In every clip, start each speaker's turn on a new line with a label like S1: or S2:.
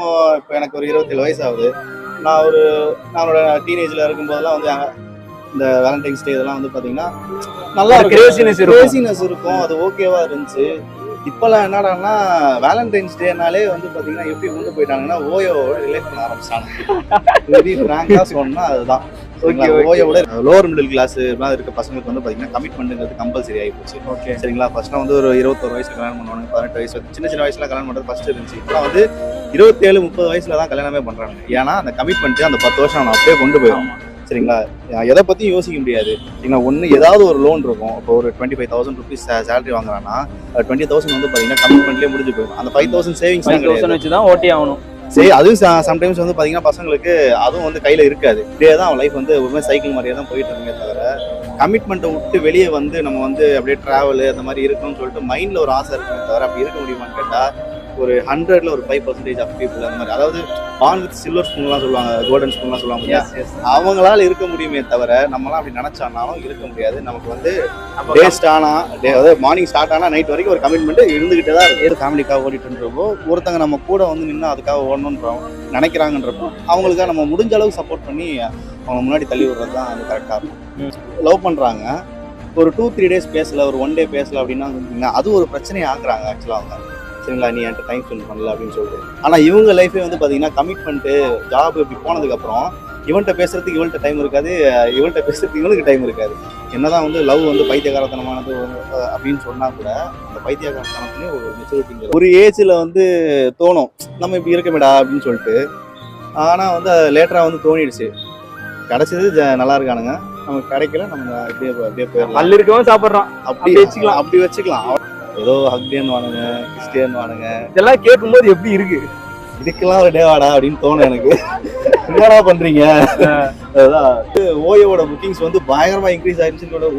S1: நம்ம இப்போ எனக்கு ஒரு 27 வயசு ஆகுது. நானோட டீனேஜில் இருக்கும்போதெல்லாம் வந்து இந்த வேலண்டைன்ஸ் டே இதெல்லாம் வந்து பார்த்தீங்கன்னா நல்லா கிரேசினஸ் இருக்கும். அது ஓகேவா இருந்துச்சு. இப்போல்லாம் என்னடான்னா வேலண்டைன்ஸ் டேனாலே வந்து பார்த்தீங்கன்னா எப்படி கொண்டு போயிட்டாங்கன்னா ஓயோவோட ரிலேட் பண்ண ஆரம்பிச்சாங்க. ஃப்ராங்காக சொன்னா அதுதான். ஓயோட லோவர் மிடில் கிளாஸ் இருக்க பசங்களுக்கு வந்து பார்த்தீங்கன்னா கமிட்மெண்ட்ங்கிறது கம்பல்சரி ஆகி போச்சு. ஓகே சரிங்களா. ஃபர்ஸ்ட்லாம் வந்து ஒரு 21 வயசுல கல்யாணம் பண்ணுவாங்க, 18 வயசு சின்ன வயசுல கல்யாணம் பண்ணுறது ஃபர்ஸ்ட் இருந்துச்சு. இப்போலாம் வந்து 27-30 வயசுல தான் கல்யாணமே பண்றாங்க. ஏன்னா அந்த கமிட்மெண்ட் அந்த 10 வருஷம் நான் அப்படியே கொண்டு போயிடும். சரிங்களா. எதை பற்றியும் யோசிக்க முடியாது. சரிங்களா. ஒன்று ஏதாவது ஒரு லோன் இருக்கும். இப்போ ஒரு 25,000 ருபீஸ் சேலரி வாங்குறான்னா 20,000 வந்து பார்த்தீங்கன்னா கமிட்மெண்ட்லேயே முடிஞ்சு போயிடும். அந்த 5,000 சேவிங்ஸ்
S2: வச்சு தான் ஓட்டி ஆகணும்.
S1: சரி, அதுவும் சம்டைம்ஸ் வந்து பார்த்தீங்கன்னா பசங்களுக்கு அதுவும் வந்து கையில் இருக்காது. இப்படியே தான் அவன் லைஃப் வந்து ஒரு சைக்கிள் மாதிரியே தான் போயிட்டு இருக்குமே தவிர கமிட்மெண்ட்டை விட்டு வெளியே வந்து நம்ம வந்து அப்படியே ட்ராவலு அந்த மாதிரி இருக்கணும்னு சொல்லிட்டு மைண்டில் ஒரு ஆசை இருக்குமே தவிர அப்படி இருக்க முடியுமான்னு கேட்டால் ஒரு 100ல் ஒரு 5% ஆஃப் பீப்புள் அந்த மாதிரி, அதாவது பான் வித் சில்வர் ஸ்பூன்லாம் சொல்லுவாங்க, கோல்டன் ஸ்பூன்லாம் சொல்லுவாங்க. அவங்களால இருக்க முடியுமே தவிர நம்மளாம் அப்படி நினைச்சானாலும் இருக்க முடியாது. நமக்கு வந்து டே அதாவது மார்னிங் ஸ்டார்ட் ஆனால் நைட் வரைக்கும் ஒரு கமிட்மெண்ட் இருந்துகிட்டே தான் இருக்குது. ஃபேமிலிக்காக ஓடிட்டுன்றப்போ ஒருத்தங்க நம்ம கூட வந்து நின்று அதுக்காக ஓடணுன்றோம் நினைக்கிறாங்கன்றப்போ அவங்களுக்காக நம்ம முடிஞ்ச அளவுக்கு சப்போர்ட் பண்ணி அவங்க முன்னாடி தள்ளி விடுறது தான் அது கரெக்டாக இருக்கும். லவ் பண்ணுறாங்க, ஒரு 2-3 டேஸ் பேசல, ஒரு 1 டே பேசல அப்படின்னா அது ஒரு பிரச்சனையை ஆக்குறாங்க ஆக்சுவலாக அவங்க. சரிங்களா, நீ என்கிட்ட டைம் ஸ்பெண்ட் பண்ணல அப்படின்னு சொல்லிட்டு. ஆனால் இவங்க லைஃபே வந்து பார்த்தீங்கன்னா கமிட்மெண்ட்டு ஜாப் இப்படி போனதுக்கப்புறம் இவன்கிட்ட பேசுறதுக்கு இவன்கிட்ட டைம் இருக்காது, இவன்கிட்ட பேசுறதுக்கு இவனுக்கு டைம் இருக்காது. என்னதான் வந்து லவ் வந்து பைத்தியகாரத்தனமானது அப்படின்னு சொன்னால் கூட அந்த பைத்தியகாரத்தனத்துலேயும் ஒரு மெச்சூரிட்டிங்க ஒரு ஏஜில் வந்து தோணும் நம்ம இப்படி இருக்கமேடா அப்படின்னு சொல்லிட்டு. ஆனால் வந்து லேட்டராக வந்து தோணிடுச்சு. கிடைச்சது நல்லா இருக்கானுங்க, நமக்கு கிடைக்கல நம்ம அப்படியே போயிடலாம்.
S2: நல்ல இருக்கவும் சாப்பிட்றான்
S1: அப்படி வச்சுக்கலாம். ஏதோ ஹக்டேன்னு வானுங்க, கிறிஸ்டியன் வானுங்க,
S2: இதெல்லாம் கேட்கும்போது எப்படி இருக்கு?
S1: இதுக்கெல்லாம் ஒரு டேவாடா அப்படின்னு தோணும் எனக்கு. என்னடா பண்றீங்க? அதான் ஓயோட புக்கிங்ஸ் வந்து பயங்கரமா இன்க்ரீஸ் ஆயிடுச்சுன்னு.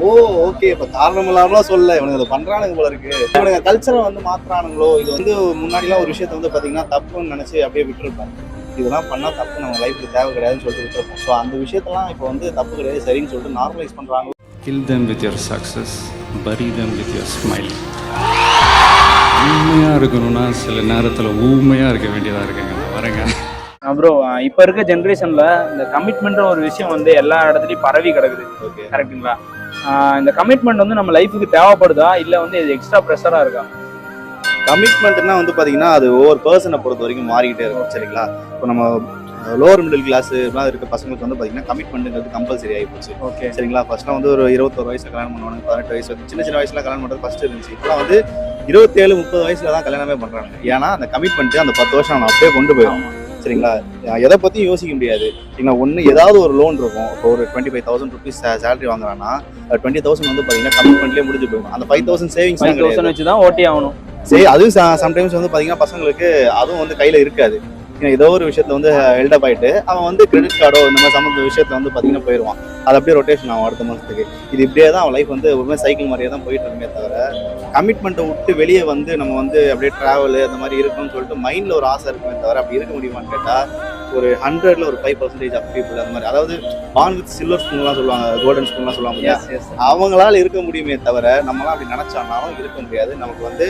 S1: ஓகே, இப்ப காரணம் இல்லாமலாம் சொல்ல இவனுங்க அதை பண்றானுங்க போல இருக்கு. இவனுங்க கல்ச்சரை வந்து மாத்துறானுங்களோ. இது வந்து முன்னாடிலாம் ஒரு விஷயத்த வந்து பாத்தீங்கன்னா தப்புன்னு நினைச்சு அப்படியே விட்டுருப்போம். இதெல்லாம் பண்ணா தப்பு, நம்ம லைஃப்ல தேவை கிடையாதுன்னு சொல்லிட்டு விட்டுருப்போம். ஸோ அந்த விஷயத்தெல்லாம் இப்போ வந்து தப்பு கிடையாது சரின்னு சொல்லிட்டு நார்மலைஸ் பண்றாங்க.
S3: Kill them with your success, bury them with your smile. ஊமையாக இருக்கணும்னா சில நேரத்தில் ஊமையாக இருக்க வேண்டியதாக இருக்குங்க. வரேங்க
S2: ப்ரோ. இப்போ இருக்க ஜென்ரேஷனில் இந்த கமிட்மெண்ட்ற ஒரு விஷயம் வந்து எல்லா இடத்துலையும் பரவி கிடக்குது. ஓகே கரெக்டுங்களா. இந்த கமிட்மெண்ட் வந்து நம்ம லைஃபுக்கு தேவைப்படுதா இல்லை வந்து இது எக்ஸ்ட்ரா ப்ரெஷராக இருக்கா?
S1: கமிட்மெண்ட்னா வந்து பார்த்தீங்கன்னா அது ஒவ்வொரு பர்சனை பொறுத்த வரைக்கும் மாறிக்கிட்டே இருக்கும். சரிங்களா. இப்போ நம்ம லோவர் மிடில் கிளாஸ் இருக்க பசங்களுக்கு வந்து பார்த்தீங்கன்னா கமிட்மெண்ட்ங்கிறது கம்பல்சரி ஆகி போச்சு. ஓகே சரிங்களா. ஃபர்ஸ்ட்லாம் வந்து ஒரு 21 வயசுல கல்யாணம் பண்ணுவாங்க, 18 வயசு சின்ன வயசுல கல்யாணம் பண்ணுறது ஃபர்ஸ்ட் இருந்துச்சு. இப்போலாம் வந்து 27-30 வயசுல தான் கல்யாணமே பண்றாங்க. ஏன்னா அந்த கமிட்மெண்ட் அந்த 10 வருஷம் நான் அப்படியே கொண்டு போயிடும். சரிங்களா. எதை பற்றியும் யோசிக்க முடியாது. சரிங்களா. ஒன்று ஏதாவது ஒரு லோன் இருக்கும். இப்போ ஒரு 25,000 ருபீஸ் சேலரி வாங்குறான்னா 20,000 வந்து பார்த்தீங்கன்னா கமிட்மெண்ட்லேயே முடிஞ்சு போயிடும். அந்த 5,000 சேவிங்ஸ்
S2: வச்சு தான் ஓட்டி ஆகணும்.
S1: சரி, அதுவும் சம்டைம்ஸ் வந்து பார்த்தீங்கன்னா பசங்களுக்கு அதுவும் வந்து கையில் இருக்காது. ஏதோ ஒரு விஷயத்துல வந்து ஹெல்டப் ஆகிட்டு அவன் வந்து கிரெடிட் கார்டோ இந்த மாதிரி சம்மந்த விஷயத்துல வந்து பார்த்தீங்கன்னா போயிடுவான். அது அப்படியே ரொட்டேஷன் ஆகும் அடுத்த மாதத்துக்கு. இது இப்படியே தான் அவன் லைஃப் வந்து ஒரு சைக்கிள் மாதிரியே தான் போயிட்டு இருக்குமே தவிர கமிட்மெண்ட்டை விட்டு வெளியே வந்து நம்ம வந்து அப்படியே ட்ராவலு அந்த மாதிரி இருக்கணும்னு சொல்லிட்டு மைண்டில் ஒரு ஆசை இருக்குமே தவிர அப்படி இருக்க முடியுமான்னு கேட்டால் ஒரு 100ல் ஒரு 5% ஆஃப் பீப்புள் அந்த மாதிரி, அதாவது பான் வித் சில்வர் ஸ்பூன்லாம் சொல்லுவாங்க, கோல்டன் ஸ்பூன்லாம் சொல்லுவாங்க. அவங்களால இருக்க முடியுமே தவிர நம்மளாம் அப்படி நினைச்சானாலும் இருக்க முடியாது. நமக்கு வந்து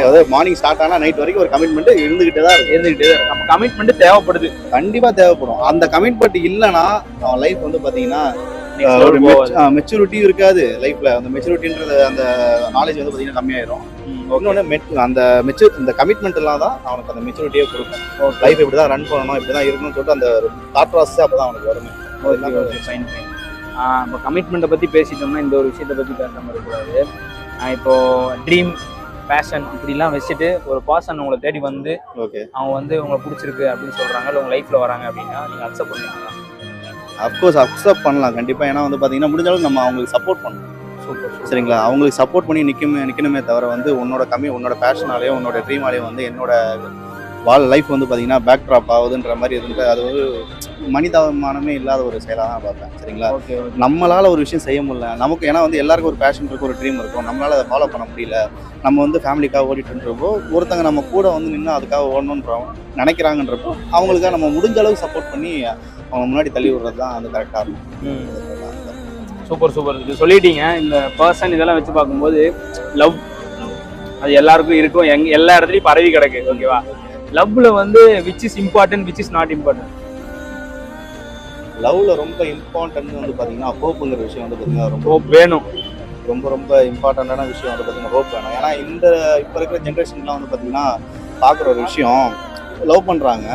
S1: அதாவது மார்னிங் ஸ்டார்ட் ஆனால் நைட் வரைக்கும் ஒரு கமிட்மெண்ட் இருந்துகிட்டே தான் இருக்கு.
S2: நம்ம கமிட்மெண்ட் தேவைப்படுது,
S1: கண்டிப்பா தேவைப்படும். அந்த கமிட்மெண்ட் இல்லைன்னா அவன் லைஃப் வந்து பாத்தீங்கன்னா ஒரு மெச்சூரிட்டியும் இருக்காது லைஃப்ல. அந்த மெச்சூரிட்டின்றது அந்த நாலேஜ் வந்து பாத்தீங்கன்னா கம்மியாயிரும். இன்னொன்று அந்த கமிட்மெண்ட் எல்லாம் தான் அவனுக்கு அந்த மெச்சூரிட்டியே கொடுக்கும். லைஃப் இப்படிதான் ரன் பண்ணணும், இப்படிதான் இருக்கணும்னு சொல்லிட்டு அந்த தாட் ப்ராசஸ் அப்பதான் அவனுக்கு வருமே.
S2: இப்போ கமிட்மெண்ட்டை பற்றி பேசிட்டோம்னா இந்த ஒரு விஷயத்தை பற்றி பேசாமல் இருக்கக்கூடாது. இப்போ ட்ரீம் பேஷன் இப்படிலாம் வச்சுட்டு ஒரு பர்சன் உங்களை தேடி வந்து அவங்க வந்து உங்களை பிடிச்சிருக்கு அப்படின்னு சொல்கிறாங்க, இல்லை உங்கள் லைஃப்பில் வராங்க அப்படின்னா நீங்கள் அக்செப்ட் பண்ணுவீங்களா?
S1: அஃப்கோர்ஸ் அக்செப்ட் பண்ணலாம் கண்டிப்பாக. ஏன்னா வந்து பார்த்தீங்கன்னா முடிஞ்ச அளவுக்கு நம்ம அவங்களுக்கு சப்போர்ட் பண்ணணும். சரிங்களா. அவங்களுக்கு சப்போர்ட் பண்ணி நிற்கணுமே தவிர வந்து உன்னோட பேஷனாலேயோ உன்னோட ட்ரீமாலேயோ வந்து என்னோட லைஃப் வந்து பார்த்தீங்கன்னா பேக் ட்ராப் ஆகுதுன்ற மாதிரி இருந்து அது ஒரு மனிதாபிமானமே இல்லாத ஒரு செயலாக தான் பார்ப்பேன். சரிங்களா. நம்மளால் ஒரு விஷயம் செய்ய முடியல நமக்கு, ஏன்னா வந்து எல்லாருக்கும் ஒரு பேஷன் இருக்கும், ஒரு ட்ரீம் இருக்கும். நம்மளால் அதை ஃபாலோ பண்ண முடியல, நம்ம வந்து ஃபேமிலிக்காக ஓடிட்டுன்றப்போ ஒருத்தங்க நம்ம கூட வந்து நின்று அதுக்காக ஓடணுன்றோம் நினைக்கிறாங்கன்றப்போ அவங்களுக்காக நம்ம முடிஞ்ச அளவுக்கு சப்போர்ட் பண்ணி அவங்க முன்னாடி தள்ளி விடுறது தான் அது கரெக்டாக இருக்கும்.
S2: சூப்பர் இது சொல்லிட்டீங்க. இந்த பர்சன் இதெல்லாம் வச்சு பார்க்கும்போது லவ் அது எல்லாருக்கும் இருக்கும், எல்லா இடத்துலையும் பரவி கிடக்கு. ஓகேவா. லவ்ல வந்து which is important which is not important?
S1: லவ்ல ரொம்ப இம்பார்ட்டன்ட் வந்து பாத்தீங்கன்னா ஹோப்புங்கிற விஷயம் வந்து பாத்தீங்கன்னா ரொம்ப
S2: ஹோப் வேணும்.
S1: ரொம்ப ரொம்ப இம்பார்ட்டண்டான விஷயம் வந்து பாத்தீங்கன்னா ஹோப் வேணும். ஏன்னா இப்போ இருக்கிற ஜென்ரேஷன்லாம் வந்து பாத்தீங்கன்னா பார்க்குற ஒரு விஷயம், லவ் பண்றாங்க,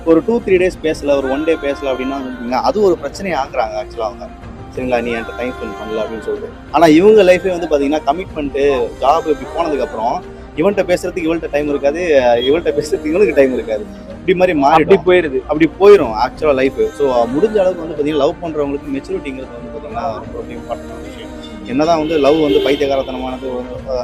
S1: ஒரு 2-3 days பேசல, ஒரு 1 day பேசல அப்படின்னா வந்து அது ஒரு பிரச்சனையை ஆக்குறாங்க ஆக்சுவலாக அவங்க. சரிங்களா, நீ என்கிட்ட டைம் ஸ்பெண்ட் பண்ணல அப்படின்னு சொல்லிட்டு. ஆனால் இவங்க லைஃபே வந்து பார்த்தீங்கன்னா கமிட்மெண்ட்டு ஜாப் இப்படி போனதுக்கப்புறம் இவன்கிட்ட பேசுறதுக்கு இவள்கிட்ட டைம் இருக்காது, இவள்கிட்ட பேசுறதுக்கு இவனுக்கு டைம் இருக்காது, இப்படி மாதிரி
S2: அப்படி
S1: மாறி
S2: அப்படி
S1: போயிடும் ஆக்சுவலாக லைஃப். ஸோ முடிஞ்ச அளவுக்கு வந்து பார்த்தீங்கன்னா லவ் பண்ணுறவங்களுக்கு மெச்சூரிட்டிங்கிறது வந்து பார்த்தீங்கன்னா ரொம்ப ரொம்ப இம்பார்ட்டன்டான விஷயம். என்னதான் வந்து லவ் வந்து பைத்தியகாரத்தனமானது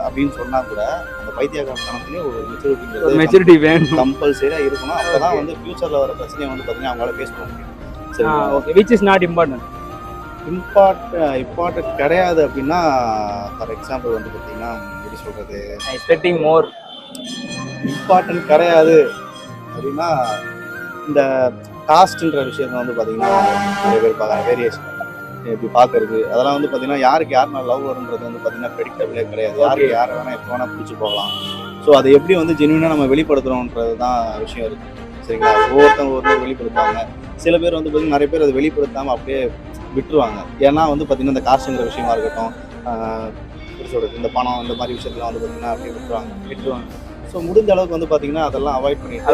S1: அப்படின்னு சொன்னா கூட அந்த பைத்தியகாரத்தனத்துலேயும் ஒரு
S2: மெச்சூரிட்டி வேணும்,
S1: கம்பல்சரியா இருக்கணும். அப்பதான் வந்து ஃபியூச்சர்ல வர பிரச்சனையை வந்து பாத்தீங்கன்னா அவங்களால ஃபேஸ் பண்ண முடியும். சரி,
S2: okay. Which is not important?
S1: Important கிடையாது அப்படின்னா, ஃபார் எக்ஸாம்பிள் வந்து பாத்தீங்கன்னா எப்படி சொல்றது,
S2: எக்ஸ்பெக்டிங் மோர்.
S1: இம்பார்ட்டன்ட் கிடையாது அப்படின்னா இந்த காஸ்ட்ன்ற விஷயத்த வந்து பாத்தீங்கன்னா நிறைய பேர் பார்க்குறாங்க, வேரியேஷன் இப்படி பார்க்கறது, அதெல்லாம் வந்து பார்த்தீங்கன்னா யாருக்கு யாருனா லவ் வருன்றது வந்து பார்த்தீங்கன்னா ப்ரெடிக்டபிளே கிடையாது. யாருக்கு யாரை வேணால் எப்போ வேணால் பிடிச்சி போகலாம். ஸோ அதை எப்படி வந்து ஜென்யூனாக நம்ம வெளிப்படுத்துகிறோன்றது தான் விஷயம் இருக்குது. சரிங்களா, ஒவ்வொருத்தவங்க வெளிப்படுத்துவாங்க. சில பேர் வந்து பார்த்தீங்கன்னா நிறைய பேர் அதை வெளிப்படுத்தாமல் அப்படியே விட்டுருவாங்க. ஏன்னா வந்து பார்த்தீங்கன்னா இந்த காசுங்கிற விஷயமா இருக்கட்டும், எப்படி சொல்கிறது, இந்த பணம் இந்த மாதிரி விஷயத்தெல்லாம் வந்து பார்த்தீங்கன்னா அப்படியே விட்டுருவாங்க. ஸோ முடிஞ்ச அளவுக்கு வந்து பார்த்தீங்கன்னா அதெல்லாம்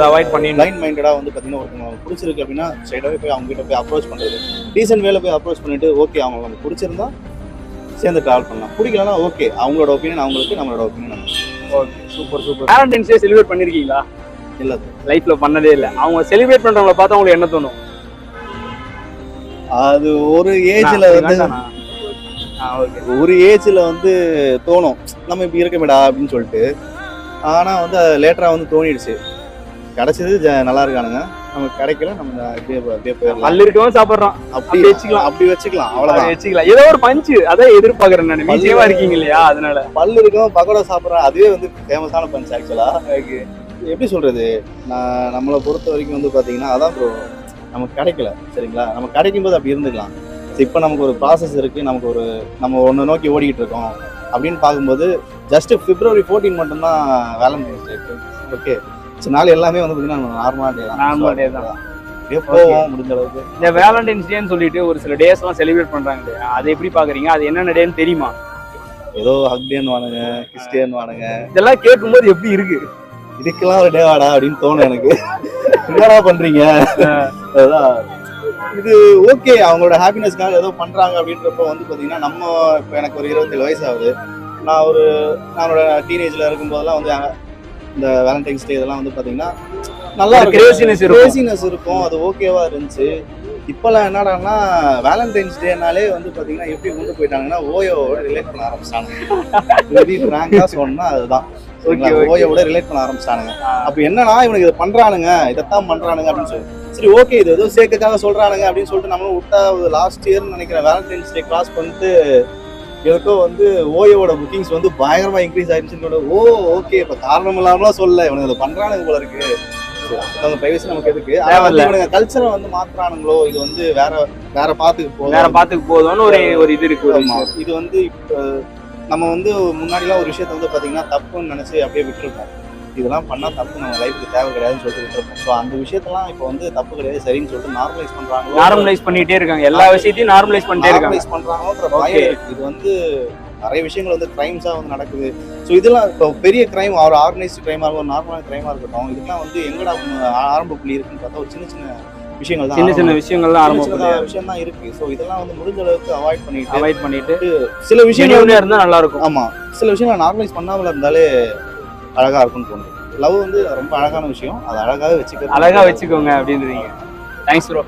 S1: அவாய்ட் பண்ணி லைன் மைண்டடாக வந்து பார்த்தீங்கன்னா ஒருத்தவங்க பிடிச்சிருக்கு அப்படின்னா ஸ்ட்ரைட்டாகவே போய் அவங்க கிட்ட போய் அப்ரோச் பண்ணுறது, டீசென்ட் வேலை போய் அப்ரோச் பண்ணிட்டு ஓகே அவங்க நமக்கு பிடிச்சிருந்தா சேர்ந்து ட்ராவல் பண்ணலாம், பிடிக்கலன்னா ஓகே அவங்களோட ஒப்பீனியன் அவங்களுக்கு, நம்மளோட ஒப்பீனியன் நம்மளுக்கு.
S2: Okay, super super. Valentine's day celebrate பண்ணிருக்கீங்களா?
S1: இல்லை,
S2: லைஃப்ல பண்ணதே இல்லை. அவங்க செலிப்ரேட் பண்றவங்கள பார்த்தா உங்களுக்கு என்ன தோணும்?
S1: அது ஒரு ஏஜ்ல வந்து தோணும் நம்ம இப்படி இருக்க மேடா அப்படின்னு சொல்லிட்டு. ஆனால் வந்து லேட்டராக வந்து தோணிடுச்சு, கிடைச்சது நல்லா இருக்கானுங்க, நமக்கு கிடைக்கல நம்ம அப்படியே போயிடலாம்,
S2: பல்லு இருக்கவும் சாப்பிட்றோம்,
S1: அப்படி வச்சுக்கலாம் அவ்வளோதான்
S2: வச்சுக்கலாம். ஏதோ ஒரு பஞ்சு அதான் எதிர்பார்க்குறேன் நான். வீட்லயே இருக்கீங்க இல்லையா, அதனால
S1: பல்லு இருக்கவும் பக்கோடா சாப்பிட்றேன், அதுவே வந்து ஃபேமஸான பஞ்ச் ஆக்சுவலா. எப்படி சொல்றது, நம்மளை பொறுத்த வரைக்கும் வந்து பார்த்தீங்கன்னா அதான் ப்ரோ, நமக்கு கிடைக்கல. சரிங்களா, நம்ம கிடைக்கும் போது அப்படி இருந்துக்கலாம். இப்போ நமக்கு ஒரு ப்ராசஸ் இருக்குது, நம்ம ஒன்று நோக்கி ஓடிக்கிட்டு இருக்கோம் அப்படின்னு பார்க்கும்போது ஜஸ்ட் February 14 மட்டும்தான் வேலண்டைன்ஸ் டே. ஓகே, நாள் எல்லாமே வந்து பார்த்தீங்கன்னா நார்மல் டே தான். அப்படியே போவோம் முடிஞ்ச அளவுக்கு.
S2: இந்த வேலண்டைன்ஸ் டேன்னு சொல்லிட்டு ஒரு சில டேஸ் எல்லாம் செலிப்ரேட் பண்றாங்க, அதை எப்படி பாக்குறீங்க? அது என்னென்ன டேன்னு தெரியுமா?
S1: ஏதோ ஹக்டேன்னு வானுங்க, கிறிஸ்டியன் வானுங்க,
S2: இதெல்லாம் கேட்கும்போது எப்படி இருக்கு?
S1: இதுக்கெல்லாம் ஒரு டே வாடா அப்படின்னு தோணும் எனக்கு. என்னடா பண்றீங்க, அதான் இது ஓகே அவங்களோட ஹாப்பினஸ்க்காக ஏதோ பண்றாங்க அப்படின்றப்ப வந்து பாத்தீங்கன்னா நம்ம இப்போ எனக்கு ஒரு 27 வயசு ஆகுது. நானோட டீனேஜ்ல இருக்கும்போதெல்லாம் வந்து இந்த வேலண்டைன்ஸ் டே இதெல்லாம் வந்து பாத்தீங்கன்னா நல்லா கிரேசினஸ் இருக்கும், அது ஓகேவா இருந்துச்சு. இப்பெல்லாம் என்னடான்னா வேலண்டைன்ஸ் டேனாலே வந்து பாத்தீங்கன்னா எப்படி கொண்டு போயிட்டாங்கன்னா ஓயோவோட ரிலேட் பண்ண ஆரம்பிச்சிட்டாங்க. சொன்னா அதுதான் ஓயோட ரிலேட் பண்ண ஆரம்பிச்சிட்டானுங்க. அப்ப என்னன்னா இவனுக்கு இதை பண்றானுங்க, இதைத்தான் பண்றானுங்க அப்படின்னு சொல்லி, சரி ஓகே இது ஏதோ சேர்க்கக்காக சொல்றானுங்க அப்படின்னு சொல்லிட்டு நம்மளும் விட்டா லாஸ்ட் இயர்னு நினைக்கிறேன் வேலண்டைன்ஸ் டே கிராஸ் பண்ணிட்டு எனக்கோ வந்து ஓயோட புக்கிங்ஸ் வந்து பயங்கரமா இன்க்ரீஸ் ஆயிடுச்சுன்னு. ஓகே இப்ப காரணம் இல்லாமலாம் சொல்ல இவனுக்கு இதை பண்றானுங்க போல இருக்கு, பிரைவசி நமக்கு எதுக்கு, இவனுங்க கல்ச்சரை வந்து மாத்துறானுங்களோ, இது வந்து வேற பாத்துக்கு போதும்னு ஒரு இது இருக்கு. இது வந்து இப்போ நம்ம வந்து முன்னாடிலாம் ஒரு விஷயத்த வந்து பாத்தீங்கன்னா தப்புன்னு நினைச்சு அப்படியே விட்டுருக்கோம், இதெல்லாம் பண்ணா தப்பு நம்ம லைஃப்க்கு தேவை கிடையாதுன்னு சொல்லிட்டு விட்டுருப்போம். ஸோ அந்த விஷயத்தெல்லாம் இப்போ வந்து தப்பு கிடையாது சரின்னு சொல்லிட்டு நார்மலைஸ்
S2: பண்ணிட்டே இருக்காங்க, எல்லா விஷயத்தையும் நார்மலைஸ்
S1: பண்றாங்கன்ற பயம் இருக்கு. இது வந்து நிறைய விஷயங்கள் வந்து கிரைம்ஸா வந்து நடக்குது. ஸோ இதெல்லாம் இப்போ பெரிய கிரைம், ஒரு ஆர்கனைஸ்டு கிரைமா இருக்கும், நார்மலான கிரைமா இருக்கட்டும், இதெல்லாம் வந்து எங்கடா ஆரம்ப புள்ளி இருக்குன்னு பார்த்தா ஒரு சின்ன சின்ன விஷயங்கள் தான் இருக்கு. ஸோ இதெல்லாம் வந்து முடிஞ்ச அளவுக்கு அவாய்ட் பண்ணிட்டு சில விஷயங்கள் இருந்தா நல்லா இருக்கும். ஆமா, சில விஷயங்கள் நார்மலைஸ் பண்ணாமல இருந்தாலே அழகா இருக்கும்னு தோணுது. லவ் வந்து ரொம்ப அழகான விஷயம், அதை அழகாவே வச்சுக்கோங்க அப்படின்றீங்க.
S2: Thanks bro.